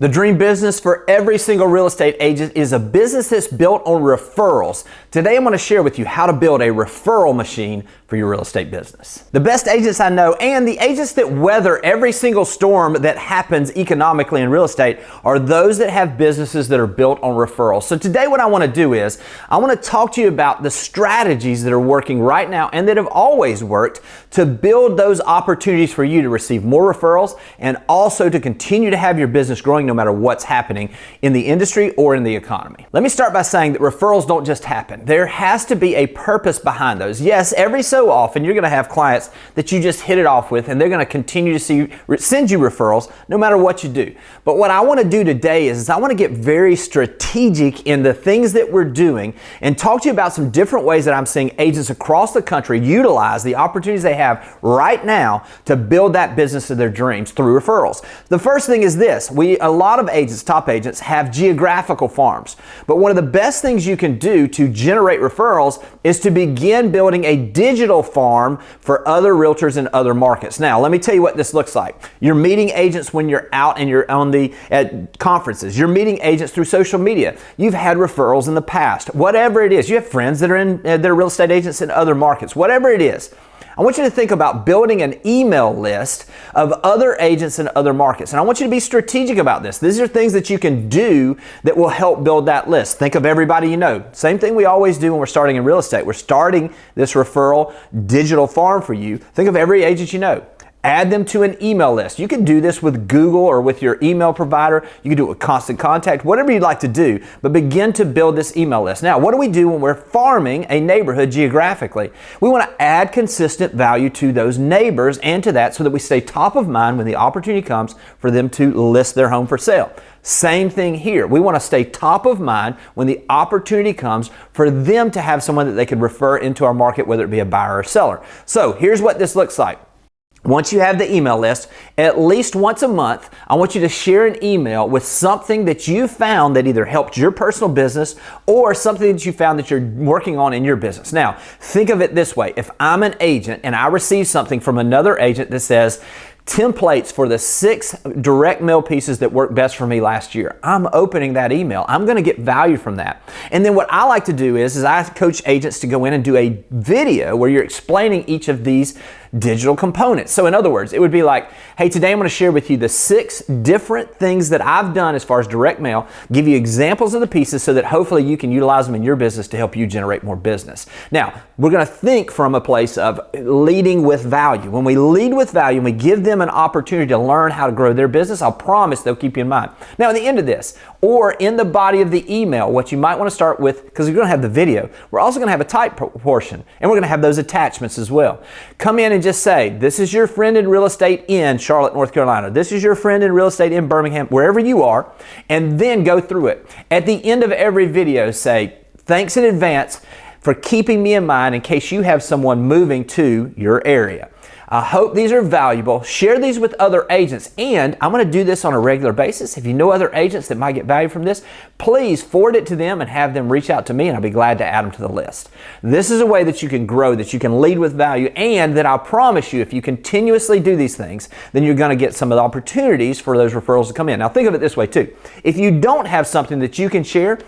The dream business for every single real estate agent is a business that's built on referrals. Today I'm going to share with you how to build a referral machine for your real estate business. The best agents I know and the agents that weather every single storm that happens economically in real estate are those that have businesses that are built on referrals. So today what I want to do is I want to talk to you about the strategies that are working right now and that have always worked to build those opportunities for you to receive more referrals and also to continue to have your business growing no matter what's happening in the industry or in the economy. Let me start by saying that referrals don't just happen. There has to be a purpose behind those. Yes, every so often you're going to have clients that you just hit it off with and they're going to continue to send you referrals no matter what you do. But what I want to do today is I want to get very strategic in the things that we're doing and talk to you about some different ways that I'm seeing agents across the country utilize the opportunities they have right now to build that business of their dreams through referrals. The first thing is this. A lot of agents, top agents, have geographical farms. But one of the best things you can do to generate referrals is to begin building a digital farm for other realtors in other markets. Now, let me tell you what this looks like. You're meeting agents when you're out and you're at conferences. You're meeting agents through social media. You've had referrals in the past. Whatever it is, you have friends that are real estate agents in other markets. Whatever it is, I want you to think about building an email list of other agents in other markets. And I want you to be strategic about this. These are things that you can do that will help build that list. Think of everybody you know. Same thing we always do when we're starting in real estate. We're starting this referral digital farm for you. Think of every agent you know. Add them to an email list. You can do this with Google or with your email provider. You can do it with Constant Contact, whatever you'd like to do, but begin to build this email list. Now, what do we do when we're farming a neighborhood geographically? We want to add consistent value to those neighbors and to that so that we stay top of mind when the opportunity comes for them to list their home for sale. Same thing here. We want to stay top of mind when the opportunity comes for them to have someone that they could refer into our market, whether it be a buyer or seller. So here's what this looks like. Once you have the email list, at least once a month, I want you to share an email with something that you found that either helped your personal business or something that you found that you're working on in your business. Now, think of it this way. If I'm an agent and I receive something from another agent that says, templates for the 6 direct mail pieces that worked best for me last year, I'm opening that email. I'm going to get value from that. And then what I like to do is I coach agents to go in and do a video where you're explaining each of these digital components. So in other words, it would be like, hey, today I'm going to share with you the 6 different things that I've done as far as direct mail, give you examples of the pieces so that hopefully you can utilize them in your business to help you generate more business. Now, we're going to think from a place of leading with value. When we lead with value and we give them an opportunity to learn how to grow their business, I'll promise they'll keep you in mind. Now, at the end of this, or in the body of the email, what you might want to start with, because we're going to have the video, we're also going to have a type portion, and we're going to have those attachments as well. Come in and just say, this is your friend in real estate in Charlotte, North Carolina. This is your friend in real estate in Birmingham, wherever you are, and then go through it. At the end of every video, say, thanks in advance for keeping me in mind in case you have someone moving to your area. I hope these are valuable. Share these with other agents, and I'm going to do this on a regular basis. If you know other agents that might get value from this, please forward it to them and have them reach out to me, and I'll be glad to add them to the list. This is a way that you can grow, that you can lead with value, and that I promise you, if you continuously do these things, then you're going to get some of the opportunities for those referrals to come in. Now, think of it this way too. If you don't have something that you can share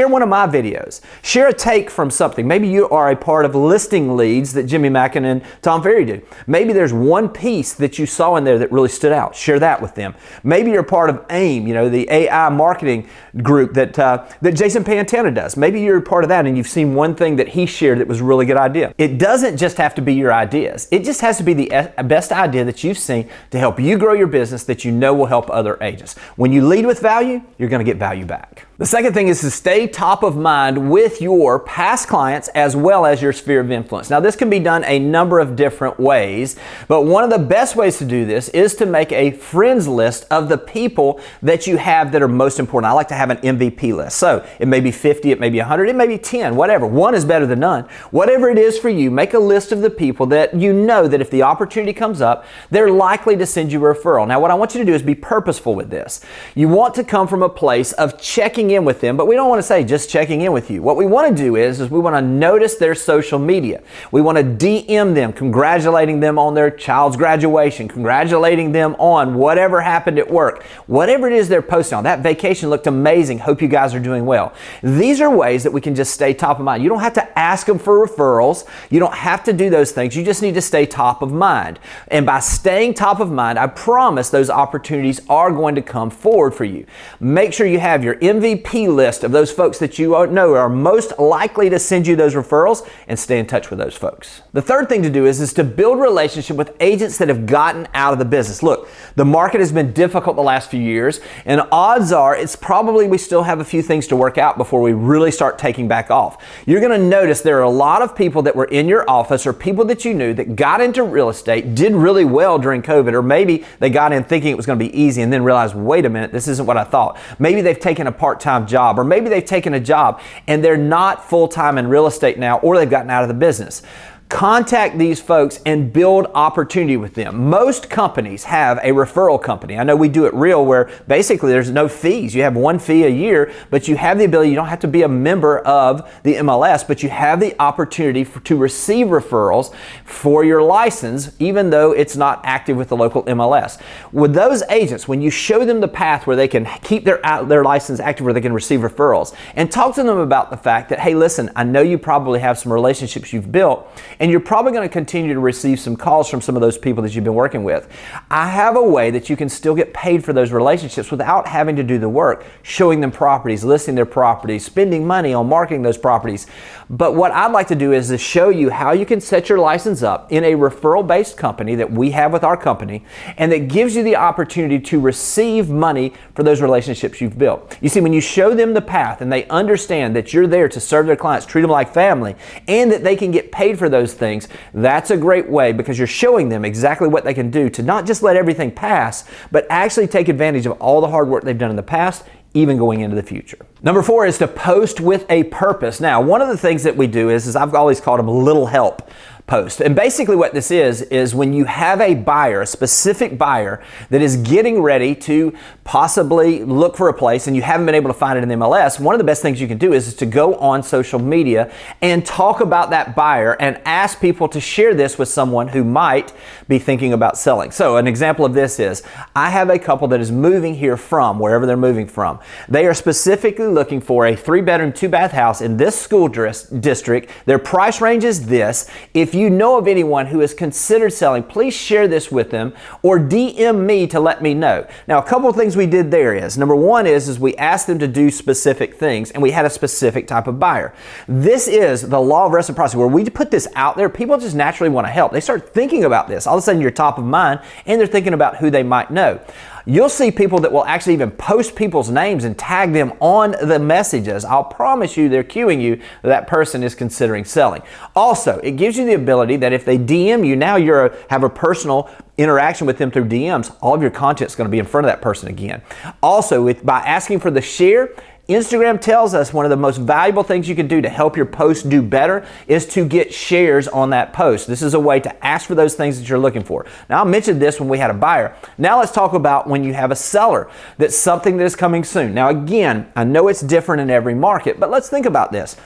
one of my videos. Share a take from something. Maybe you are a part of listing leads that Jimmy Mackin and Tom Ferry do. Maybe there's one piece that you saw in there that really stood out. Share that with them. Maybe you're part of AIM, the AI marketing group that Jason Pantana does. Maybe you're part of that and you've seen one thing that he shared that was a really good idea. It doesn't just have to be your ideas. It just has to be the best idea that you've seen to help you grow your business that you know will help other agents. When you lead with value, you're going to get value back. The second thing is to stay top of mind with your past clients as well as your sphere of influence. Now, this can be done a number of different ways, but one of the best ways to do this is to make a friends list of the people that you have that are most important. I like to have an MVP list. So it may be 50, it may be 100, it may be 10, whatever. One is better than none. Whatever it is for you, make a list of the people that you know that if the opportunity comes up, they're likely to send you a referral. Now, what I want you to do is be purposeful with this. You want to come from a place of checking checking in with them, but we don't want to say just checking in with you. What we want to do is we want to notice their social media. We want to DM them, congratulating them on their child's graduation, congratulating them on whatever happened at work, whatever it is they're posting on. That vacation looked amazing. Hope you guys are doing well. These are ways that we can just stay top of mind. You don't have to ask them for referrals. You don't have to do those things. You just need to stay top of mind. And by staying top of mind, I promise those opportunities are going to come forward for you. Make sure you have your MVP list of those folks that you know are most likely to send you those referrals, and stay in touch with those folks. The third thing to do is to build relationship with agents that have gotten out of the business. Look, the market has been difficult the last few years, and odds are it's probably we still have a few things to work out before we really start taking back off. You're going to notice there are a lot of people that were in your office or people that you knew that got into real estate, did really well during COVID, or maybe they got in thinking it was going to be easy and then realized, wait a minute, this isn't what I thought. Maybe they've taken a part-time job, or maybe they've taken a job and they're not full-time in real estate now, or they've gotten out of the business. Contact these folks and build opportunity with them. Most companies have a referral company. I know we do it real, where basically there's no fees. You have one fee a year, but you have the ability, you don't have to be a member of the MLS, but you have the opportunity to receive referrals for your license, even though it's not active with the local MLS. With those agents, when you show them the path where they can keep their license active, where they can receive referrals, and talk to them about the fact that, hey, listen, I know you probably have some relationships you've built, and you're probably going to continue to receive some calls from some of those people that you've been working with. I have a way that you can still get paid for those relationships without having to do the work, showing them properties, listing their properties, spending money on marketing those properties. But what I'd like to do is to show you how you can set your license up in a referral-based company that we have with our company, and that gives you the opportunity to receive money for those relationships you've built. You see, when you show them the path and they understand that you're there to serve their clients, treat them like family, and that they can get paid for those things, that's a great way, because you're showing them exactly what they can do to not just let everything pass, but actually take advantage of all the hard work they've done in the past, even going into the future. Number 4 is to post with a purpose. Now, one of the things that we do is I've always called them little help post. And basically what this is when you have a buyer, a specific buyer that is getting ready to possibly look for a place and you haven't been able to find it in the MLS, one of the best things you can do is to go on social media and talk about that buyer and ask people to share this with someone who might be thinking about selling. So an example of this is, I have a couple that is moving here from wherever they're moving from. They are specifically looking for a 3-bedroom, 2-bath house in this school district. Their price range is this. If you know of anyone who has considered selling, please share this with them or DM me to let me know. Now, a couple of things we did there is, number 1 is we asked them to do specific things, and we had a specific type of buyer. This is the law of reciprocity, where we put this out there, people just naturally want to help. They start thinking about this. All of a sudden you're top of mind, and they're thinking about who they might know. You'll see people that will actually even post people's names and tag them on the messages. I'll promise you they're cueing you that person is considering selling. Also, it gives you the ability that if they DM you, now you have a personal interaction with them through DMs. All of your content is going to be in front of that person again. Also, by asking for the share, Instagram tells us one of the most valuable things you can do to help your post do better is to get shares on that post. This is a way to ask for those things that you're looking for. Now, I mentioned this when we had a buyer. Now let's talk about when you have a seller. That's something that is coming soon. Now again, I know it's different in every market, but let's think about this.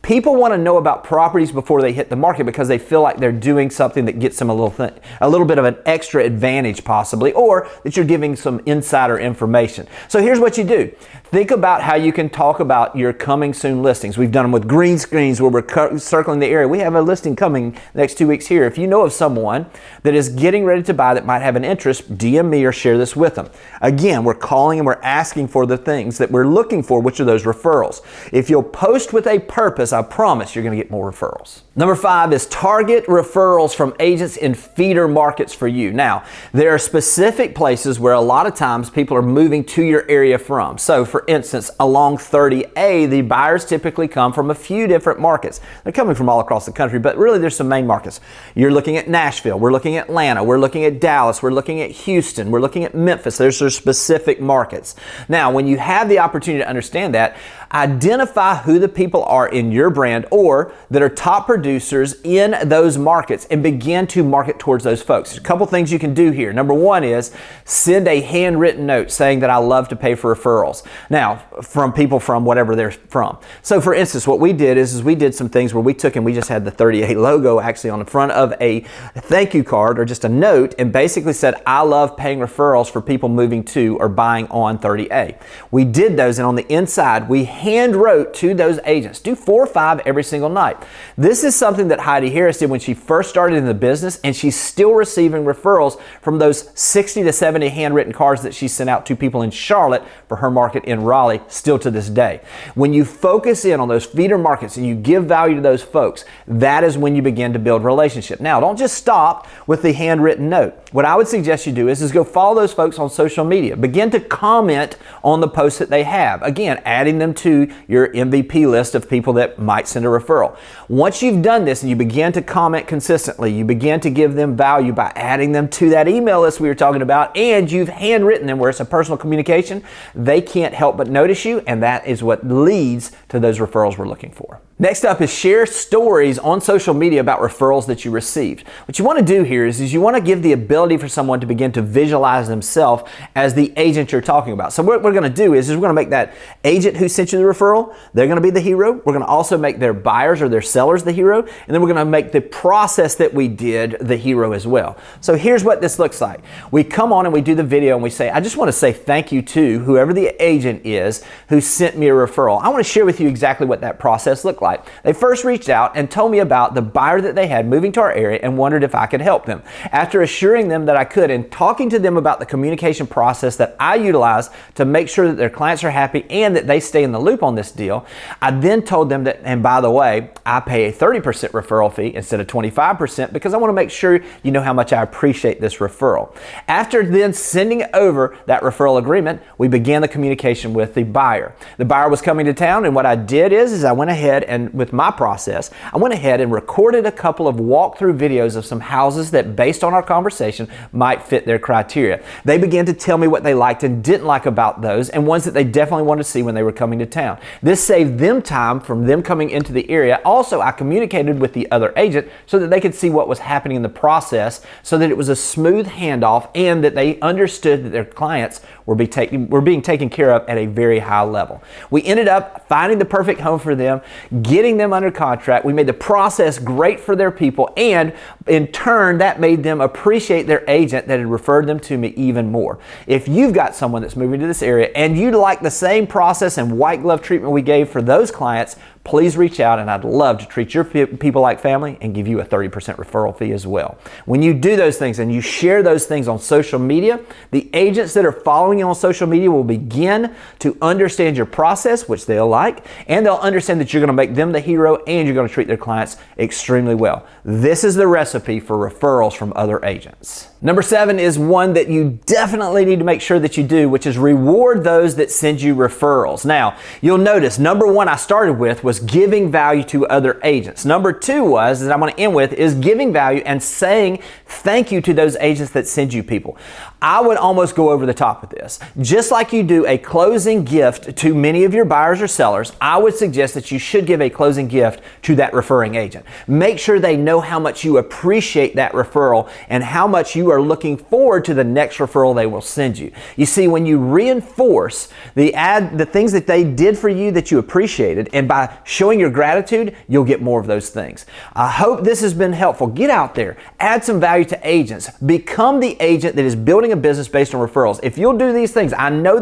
People want to know about properties before they hit the market because they feel like they're doing something that gets them a little bit of an extra advantage possibly, or that you're giving some insider information. So here's what you do. Think about how you can talk about your coming soon listings. We've done them with green screens where we're circling the area. We have a listing coming the next 2 weeks here. If you know of someone that is getting ready to buy that might have an interest, DM me or share this with them. Again, we're calling and we're asking for the things that we're looking for, which are those referrals. If you'll post with a purpose, I promise you're going to get more referrals. Number 5 is target referrals from agents in feeder markets for you. Now, there are specific places where a lot of times people are moving to your area from. So for instance, along 30A, the buyers typically come from a few different markets. They're coming from all across the country, but really there's some main markets. You're looking at Nashville, we're looking at Atlanta, we're looking at Dallas, we're looking at Houston, we're looking at Memphis. There's your specific markets. Now, when you have the opportunity to understand that, identify who the people are in your brand or that are top producers in those markets and begin to market towards those folks. There's a couple things you can do here. Number one is send a handwritten note saying that I love to pay for referrals. Now, from people from whatever they're from. So for instance, what we did is we did some things where we took and we just had the 38 logo actually on the front of a thank you card or just a note and basically said, I love paying referrals for people moving to or buying on 30A. We did those, and on the inside, we hand wrote to those agents. Do 4 or 5 every single night. This is something that Heidi Harris did when she first started in the business, and she's still receiving referrals from those 60 to 70 handwritten cards that she sent out to people in Charlotte for her market in Raleigh, still to this day. When you focus in on those feeder markets and you give value to those folks, that is when you begin to build relationship. Now, don't just stop with the handwritten note. What I would suggest you do is go follow those folks on social media. Begin to comment on the posts that they have. Again, adding them to your MVP list of people that might send a referral. Once you've done this and you begin to comment consistently, you begin to give them value by adding them to that email list we were talking about, and you've handwritten them where it's a personal communication, they can't help but notice you, and that is what leads to those referrals we're looking for. Next up is share stories on social media about referrals that you received. What you want to do here is you want to give the ability for someone to begin to visualize themselves as the agent you're talking about. So what we're going to do is we're going to make that agent who sent you the referral, they're going to be the hero. We're going to also make their buyers or their sellers the hero, and then we're going to make the process that we did the hero as well. So here's what this looks like. We come on and we do the video and we say, I just want to say thank you to whoever the agent is who sent me a referral. I want to share with you exactly what that process looked like. They first reached out and told me about the buyer that they had moving to our area and wondered if I could help them. After assuring them that I could and talking to them about the communication process that I utilize to make sure that their clients are happy and that they stay in the loop on this deal, I then told them that, and by the way, I pay a 30% referral fee instead of 25% because I want to make sure you know how much I appreciate this referral. After then sending over that referral agreement, we began the communication with the buyer. The buyer was coming to town, and what I did is I went ahead and with my process, I went ahead and recorded a couple of walkthrough videos of some houses that, based on our conversation, might fit their criteria. They began to tell me what they liked and didn't like about those, and ones that they definitely wanted to see when they were coming to town. This saved them time from them coming into the area. Also, I communicated with the other agent so that they could see what was happening in the process, so that it was a smooth handoff and that they understood that their clients were being taken care of at a very high level. We ended up finding the perfect home for them, getting them under contract. We made the process great for their people, and in turn, that made them appreciate their agent that had referred them to me even more. If you've got someone that's moving to this area and you'd like the same process and white glove treatment we gave for those clients, please reach out, and I'd love to treat your people like family and give you a 30% referral fee as well. When you do those things and you share those things on social media, the agents that are following you on social media will begin to understand your process, which they'll like, and they'll understand that you're going to make them the hero and you're going to treat their clients extremely well. This is the recipe for referrals from other agents. Number 7 is one that you definitely need to make sure that you do, which is reward those that send you referrals. Now, you'll notice number 1 I started with was giving value to other agents. Number 2 was, that I'm going to end with, is giving value and saying thank you to those agents that send you people. I would almost go over the top with this. Just like you do a closing gift to many of your buyers or sellers, I would suggest that you should give a closing gift to that referring agent. Make sure they know how much you appreciate that referral and how much you are looking forward to the next referral they will send you. You see, when you reinforce the things that they did for you that you appreciated, and by showing your gratitude, you'll get more of those things. I hope this has been helpful. Get out there, add some value to agents, become the agent that is building a business based on referrals. If you'll do these things, I know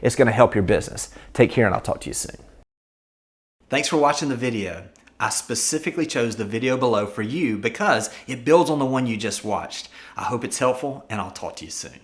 it's going to help your business. Take care, and I'll talk to you soon. Thanks for watching the video. I specifically chose the video below for you because it builds on the one you just watched. I hope it's helpful, and I'll talk to you soon.